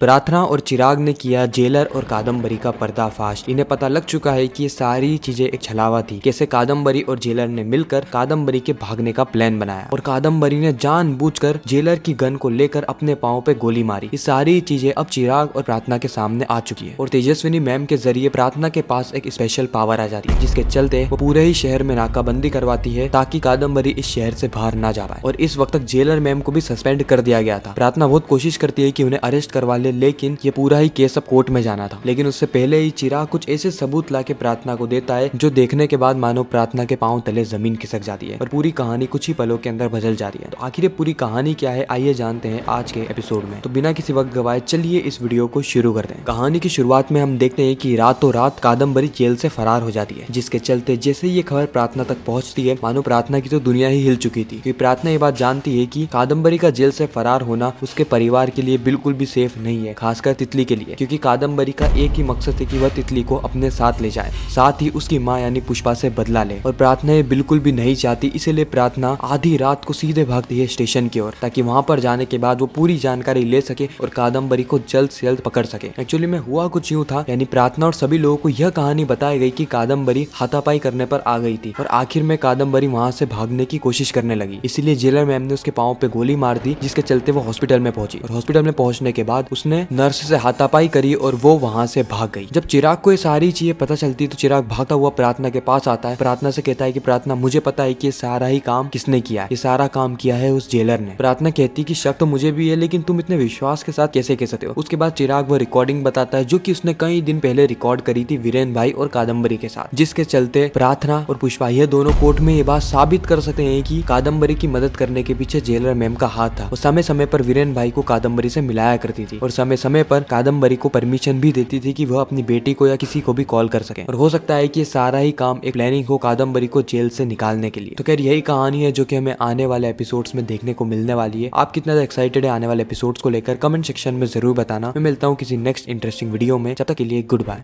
प्रार्थना और चिराग ने किया जेलर और कादम्बरी का पर्दाफाश। इन्हें पता लग चुका है कि ये सारी चीजें एक छलावा थी। कैसे कादम्बरी और जेलर ने मिलकर कादम्बरी के भागने का प्लान बनाया और कादम्बरी ने जानबूझकर जेलर की गन को लेकर अपने पांव पे गोली मारी। ये सारी चीजें अब चिराग और प्रार्थना के सामने आ चुकी है और तेजस्विनी मैम के जरिए प्रार्थना के पास एक स्पेशल पावर आ जाती है, जिसके चलते वो पूरे ही शहर में नाकाबंदी करवाती है ताकि कादम्बरी इस शहर से बाहर ना जा पाए। और इस वक्त तक जेलर मैम को भी सस्पेंड कर दिया गया था। प्रार्थना बहुत कोशिश करती है कि उन्हें अरेस्ट करवा ले, लेकिन ये पूरा ही केस अब कोर्ट में जाना था। लेकिन उससे पहले ही चिराग कुछ ऐसे सबूत लाके प्रार्थना को देता है जो देखने के बाद मानो प्रार्थना के पांव तले जमीन खिसक जाती है और पूरी कहानी कुछ ही पलों के अंदर बदल जाती है। तो आखिर ये पूरी कहानी क्या है, आइए जानते हैं आज के एपिसोड में। तो बिना किसी वक्त गवाए चलिए इस वीडियो को शुरू करते हैं। कहानी की शुरुआत में हम देखते हैं कि रातों रात कादम्बरी जेल से फरार हो जाती है, जिसके चलते जैसे ही ये खबर प्रार्थना तक पहुंचती है मानो प्रार्थना की तो दुनिया ही हिल चुकी थी, क्योंकि प्रार्थना ये बात जानती है कि कादम्बरी का जेल से फरार होना उसके परिवार के लिए बिल्कुल भी सेफ नहीं है, खासकर तितली के लिए, क्योंकि कादम्बरी का एक ही मकसद है कि वह तितली को अपने साथ ले जाए, साथ ही उसकी माँ यानी पुष्पा से बदला ले। और प्रार्थना ये बिल्कुल भी नहीं चाहती, इसीलिए प्रार्थना आधी रात को सीधे भागती है स्टेशन की ओर, ताकि वहां पर जाने के बाद वो पूरी जानकारी ले सके और कादम्बरी को जल्द से जल्द पकड़ सके। एक्चुअली में हुआ कुछ यूं था, यानी प्रार्थना और सभी लोगों को यह कहानी बताई गई कि कादम्बरी हाथापाई करने पर आ गई थी और आखिर में कादम्बरी वहां से भागने की कोशिश करने लगी। इसीलिए जेलर मैम ने उसके पांव पे गोली मार दी, जिसके चलते वो हॉस्पिटल में पहुंची और हॉस्पिटल में पहुंचने के बाद उसने नर्स से हाथापाई करी और वो वहां से भाग गई। जब चिराग को ये सारी चीजें पता चलती तो चिराग भागता हुआ प्रार्थना के पास आता है। प्रार्थना से कहता है कि प्रार्थना, मुझे पता है कि ये सारा ही काम किसने किया है, ये सारा काम किया है उस जेलर ने। प्रार्थना कहती कि शक तो मुझे भी है, लेकिन तुम इतने विश्वास के साथ कैसे कह सकते हो। उसके बाद चिराग वो रिकॉर्डिंग बताता है जो कि उसने कई दिन पहले रिकॉर्ड करी थी वीरेन भाई और कादम्बरी के साथ, जिसके चलते प्रार्थना और पुष्पा ये दोनों कोर्ट में ये बात साबित कर सकते हैं कि कादम्बरी की मदद करने के पीछे जेलर मैम का हाथ था। वो समय समय पर वीरेन भाई को कादम्बरी से मिलाया करती थी और समय समय पर कादम्बरी को परमिशन भी देती थी कि वह अपनी बेटी को या किसी को भी कॉल कर सके। और हो सकता है कि ये सारा ही काम एक प्लानिंग हो कादम्बरी को जेल से निकालने के लिए। तो खैर यही कहानी है जो कि हमें आने वाले एपिसोड्स में देखने को मिलने वाली है। आप कितना एक्साइटेड है आने वाले एपिसोड्स को लेकर, कमेंट सेक्शन में जरूर बताना। मैं मिलता हूँ किसी नेक्स्ट इंटरेस्टिंग वीडियो में, जब तक के लिए गुड बाय।